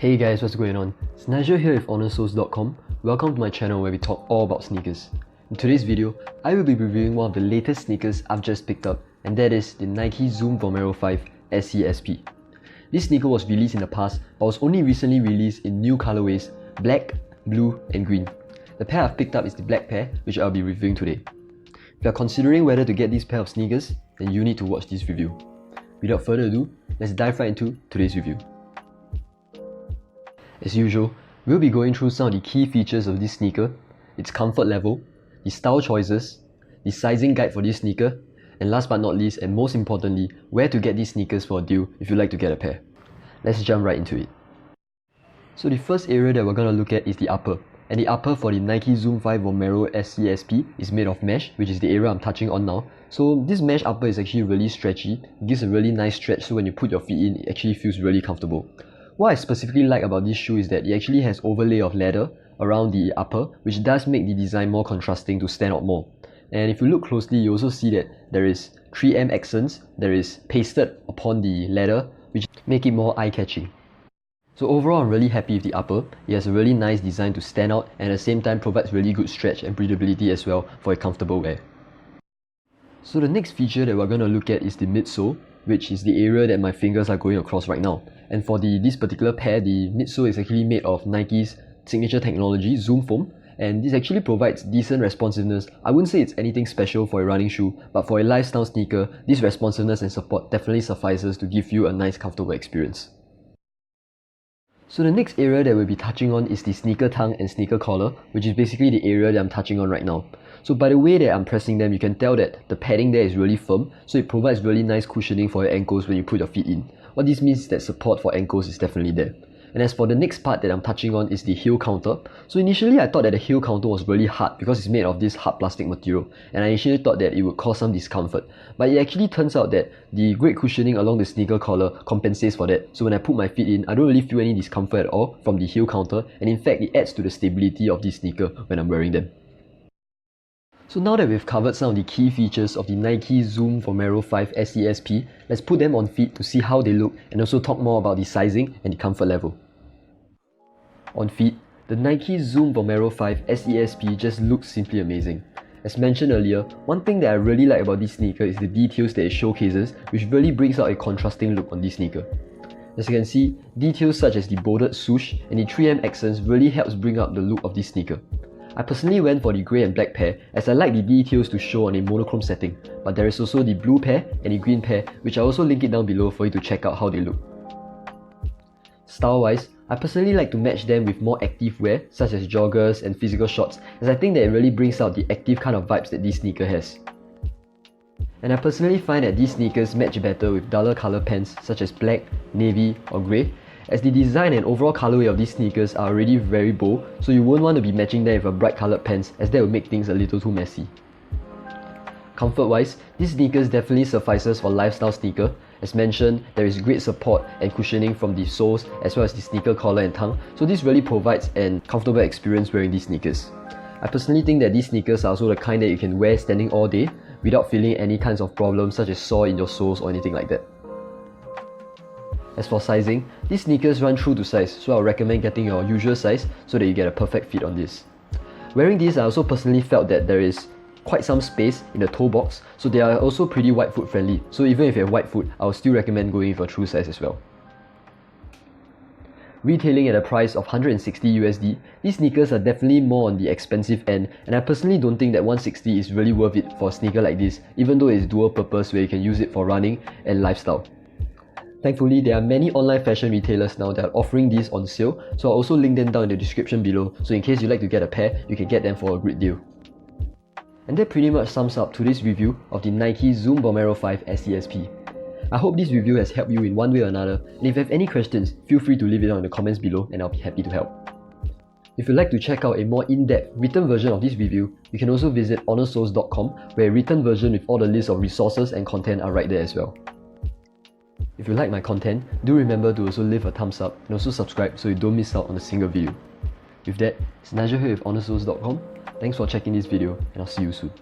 Hey guys, what's going on? It's Nigel here with honorsoles.com. Welcome to my channel where we talk all about sneakers. In today's video, I will be reviewing one of the latest sneakers I've just picked up, and that is the Nike Zoom Vomero 5 SCSP. This sneaker was released in the past, but was only recently released in new colorways, black, blue and green. The pair I've picked up is the black pair, which I'll be reviewing today. If you're considering whether to get this pair of sneakers, then you need to watch this review. Without further ado, let's dive right into today's review. As usual, we'll be going through some of the key features of this sneaker, its comfort level, the style choices, the sizing guide for this sneaker, and last but not least, and most importantly, where to get these sneakers for a deal if you'd like to get a pair. Let's jump right into it. So the first area that we're going to look at is the upper. And the upper for the Nike Zoom 5 Vomero SCSP is made of mesh, which is the area I'm touching on now. So this mesh upper is actually really stretchy. It gives a really nice stretch, so when you put your feet in, it actually feels really comfortable. What I specifically like about this shoe is that it actually has overlay of leather around the upper, which does make the design more contrasting to stand out more. And if you look closely, you also see that there is 3M accents that is pasted upon the leather, which make it more eye-catching. So overall, I'm really happy with the upper. It has a really nice design to stand out and at the same time provides really good stretch and breathability as well for a comfortable wear. So the next feature that we're going to look at is the midsole, which is the area that my fingers are going across right now. And for this particular pair, the midsole is actually made of Nike's signature technology, Zoom Foam, and this actually provides decent responsiveness. I wouldn't say it's anything special for a running shoe, but for a lifestyle sneaker, this responsiveness and support definitely suffices to give you a nice comfortable experience. So the next area that we'll be touching on is the sneaker tongue and sneaker collar, which is basically the area that I'm touching on right now. So by the way that I'm pressing them, you can tell that the padding there is really firm, so it provides really nice cushioning for your ankles when you put your feet in. What this means is that support for ankles is definitely there. And as for the next part that I'm touching on is the heel counter. So initially I thought that the heel counter was really hard because it's made of this hard plastic material, and I initially thought that it would cause some discomfort. But it actually turns out that the great cushioning along the sneaker collar compensates for that. So when I put my feet in, I don't really feel any discomfort at all from the heel counter, and in fact it adds to the stability of this sneaker when I'm wearing them. So now that we've covered some of the key features of the Nike Zoom Vomero 5 SCSP, let's put them on feet to see how they look and also talk more about the sizing and the comfort level. On feet, the Nike Zoom Vomero 5 SCSP just looks simply amazing. As mentioned earlier, one thing that I really like about this sneaker is the details that it showcases, which really brings out a contrasting look on this sneaker. As you can see, details such as the bolded swoosh and the 3M accents really helps bring out the look of this sneaker. I personally went for the grey and black pair as I like the details to show on a monochrome setting, but there is also the blue pair and the green pair, which I also link it down below for you to check out how they look. Style-wise, I personally like to match them with more active wear such as joggers and physical shorts, as I think that it really brings out the active kind of vibes that this sneaker has. And I personally find that these sneakers match better with duller color pants such as black, navy or grey, as the design and overall colorway of these sneakers are already very bold, so you won't want to be matching them with a bright colored pants as that will make things a little too messy. Comfort wise, these sneakers definitely suffices for lifestyle sneaker. As mentioned, there is great support and cushioning from the soles as well as the sneaker collar and tongue, so this really provides an comfortable experience wearing these sneakers. I personally think that these sneakers are also the kind that you can wear standing all day without feeling any kinds of problems such as sore in your soles or anything like that. As for sizing, these sneakers run true to size, so I'll recommend getting your usual size so that you get a perfect fit on this. Wearing these, I also personally felt that there is quite some space in the toe box, so they are also pretty wide foot friendly, so even if you have wide foot, I would still recommend going with your true size as well. Retailing at a price of 160 USD, these sneakers are definitely more on the expensive end, and I personally don't think that 160 is really worth it for a sneaker like this, even though it's dual purpose where you can use it for running and lifestyle. Thankfully, there are many online fashion retailers now that are offering these on sale, so I'll also link them down in the description below, so in case you'd like to get a pair, you can get them for a great deal. And that pretty much sums up today's review of the Nike Zoom Vomero 5 SCSP. I hope this review has helped you in one way or another, and if you have any questions, feel free to leave it down in the comments below and I'll be happy to help. If you'd like to check out a more in-depth written version of this review, you can also visit honorsoles.com, where a written version with all the list of resources and content are right there as well. If you like my content, do remember to also leave a thumbs up and also subscribe so you don't miss out on a single video. With that, it's Nigel here with honorsoles.com. Thanks for checking this video and I'll see you soon.